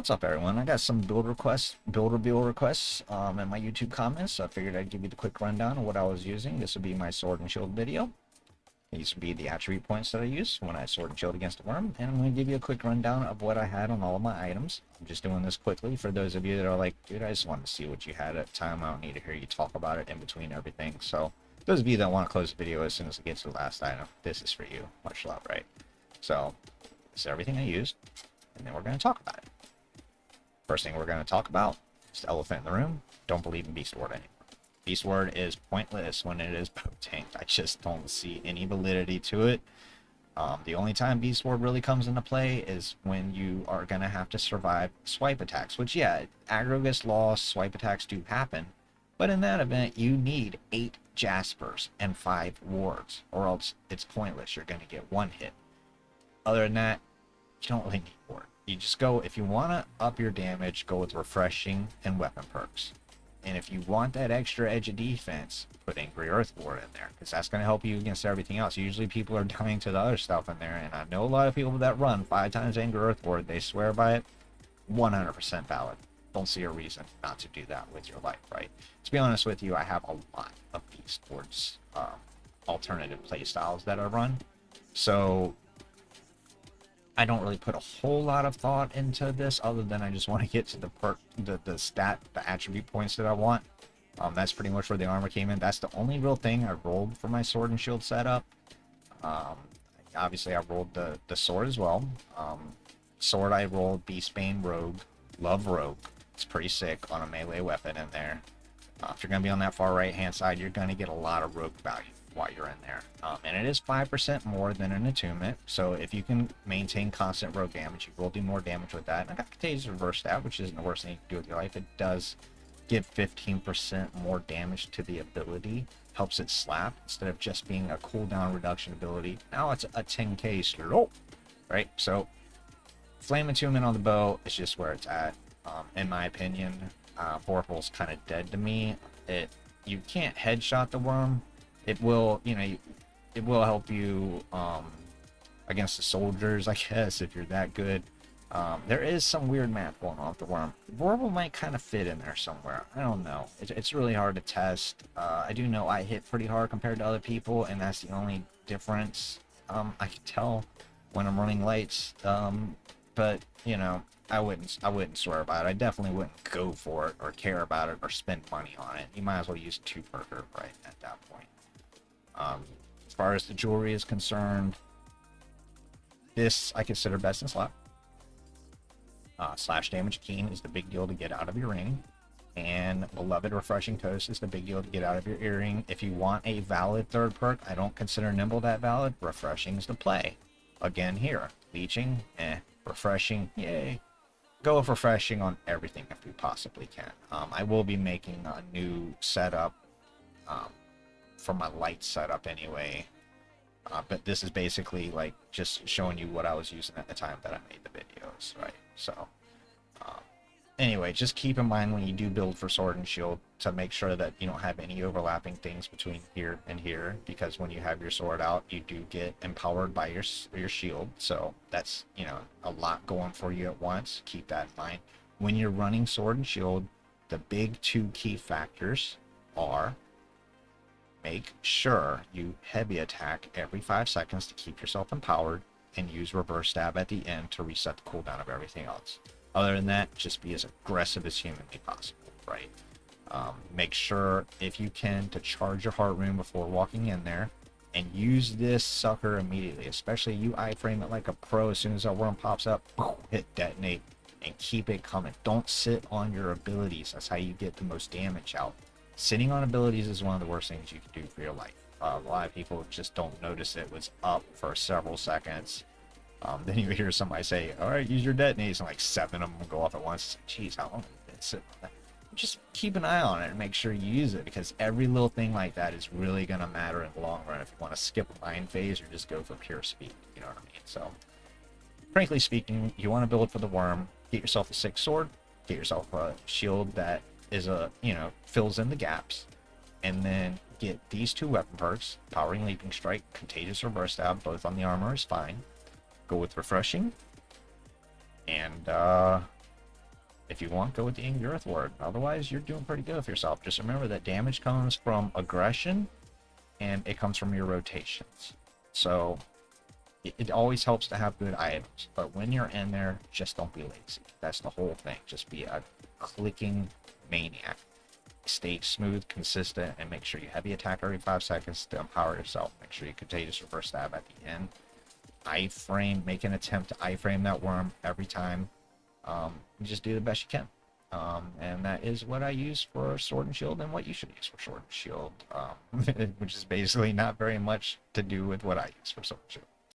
What's up, everyone? I got some build requests, build reveal requests in my YouTube comments, so I figured I'd give you the quick rundown of what I was using. This would be my sword and shield video. These would be the attribute points that I use when I sword and shield against a worm, and I'm going to give you a quick rundown of what I had on all of my items. I'm just doing this quickly for those of you that are like, dude, I just wanted to see what you had at the time. I don't need to hear you talk about it in between everything. So those of you that want to close the video as soon as it gets to the last item, this is for you. Much love, right? So this is everything I used, and then we're going to talk about it. First thing we're going to talk about is the elephant in the room. Don't believe in Beast Ward anymore. Beast Ward is pointless when it is potent. I just don't see any validity to it. The only time Beast Ward really comes into play is when you are going to have to survive swipe attacks, which, yeah, aggro gets lost, swipe attacks do happen, but in that event, you need 8 Jaspers and 5 wards, or else it's pointless. You're going to get one hit. Other than that, you don't really need ward. You just go, if you want to up your damage, go with refreshing and weapon perks. And if you want that extra edge of defense, put Angry Earth Ward in there, because that's going to help you against everything else. Usually people are dying to the other stuff in there, and I know a lot of people that run 5 times Angry Earth Ward, they swear by it. 100% valid. Don't see a reason not to do that with your life, right? To be honest with you, I have a lot of Beast Ward's alternative playstyles that I run. So I don't really put a whole lot of thought into this other than I just want to get to the attribute points that I want. That's pretty much where the armor came in. That's the only real thing I rolled for my sword and shield setup. Obviously I rolled the sword as well. Sword I rolled Beastbane Rogue. Love Rogue. It's pretty sick on a melee weapon in there. If you're going to be on that far right hand side, you're going to get a lot of rogue value while you're in there, and it is 5% more than an attunement, so if you can maintain constant rogue damage, you will do more damage with that. And I got Contagious Reverse Stab, which isn't the worst thing you can do with your life. It does give 15% more damage to the ability, helps it slap instead of just being a cooldown reduction ability. Now it's a 10k slow, right? So flame attunement on the bow is just where it's at. In my opinion, Vorpal's kind of dead to me. You can't headshot the worm. It will, it will help you against the soldiers, I guess, if you're that good. There is some weird math going on with the worm. Vorpal might kind of fit in there somewhere. I don't know. It's really hard to test. I do know I hit pretty hard compared to other people, and that's the only difference I can tell when I'm running lights. But I wouldn't swear by it. I definitely wouldn't go for it or care about it or spend money on it. You might as well use 2 perker right at that point. As far as the jewelry is concerned, this I consider best in slot. Slash damage keen is the big deal to get out of your ring, and beloved refreshing toast is the big deal to get out of your earring. If you want a valid third perk, I don't consider nimble that valid. Refreshing is the play. Again here, leeching, refreshing, yay. Go with refreshing on everything if we possibly can. I will be making a new setup for my light setup anyway, but this is basically like just showing you what I was using at the time that I made the videos, right? So anyway, just keep in mind when you do build for sword and shield to make sure that you don't have any overlapping things between here and here, because when you have your sword out, you do get empowered by your shield. So that's a lot going for you at once. Keep that in mind when you're running sword and shield. The big 2 key factors are: make sure you heavy attack every 5 seconds to keep yourself empowered, and use reverse stab at the end to reset the cooldown of everything else. Other than that, just be as aggressive as humanly possible, right? Make sure, if you can, to charge your heart rune before walking in there, and use this sucker immediately. Especially you iframe it like a pro. As soon as that worm pops up, hit detonate and keep it coming. Don't sit on your abilities. That's how you get the most damage out. Sitting on abilities is one of the worst things you can do for your life. A lot of people just don't notice it was up for several seconds. Then you hear somebody say, all right, use your detonates, and like 7 of them go off at once. It's like, geez, how long have you been sitting on that? Just keep an eye on it and make sure you use it, because every little thing like that is really going to matter in the long run if you want to skip a mind phase or just go for pure speed. You know what I mean? So, frankly speaking, you want to build for the worm, get yourself a 6 sword, get yourself a shield that is fills in the gaps, and then get these 2 weapon perks: Powering Leaping Strike, Contagious Reverse Stab. Both on the armor is fine. Go with refreshing, and If you want, go with the Angry Earth Ward. Otherwise, you're doing pretty good with yourself. Just remember that damage comes from aggression, and it comes from your rotations. So it always helps to have good items, but when you're in there, just don't be lazy. That's the whole thing. Just be a clicking maniac. Stay smooth, consistent, and make sure you heavy attack every 5 seconds to empower yourself. Make sure you contagious reverse stab at the end. Iframe, make an attempt to iframe that worm every time. You just do the best you can. And that is what I use for Sword and Shield and what you should use for Sword and Shield, which is basically not very much to do with what I use for Sword and Shield.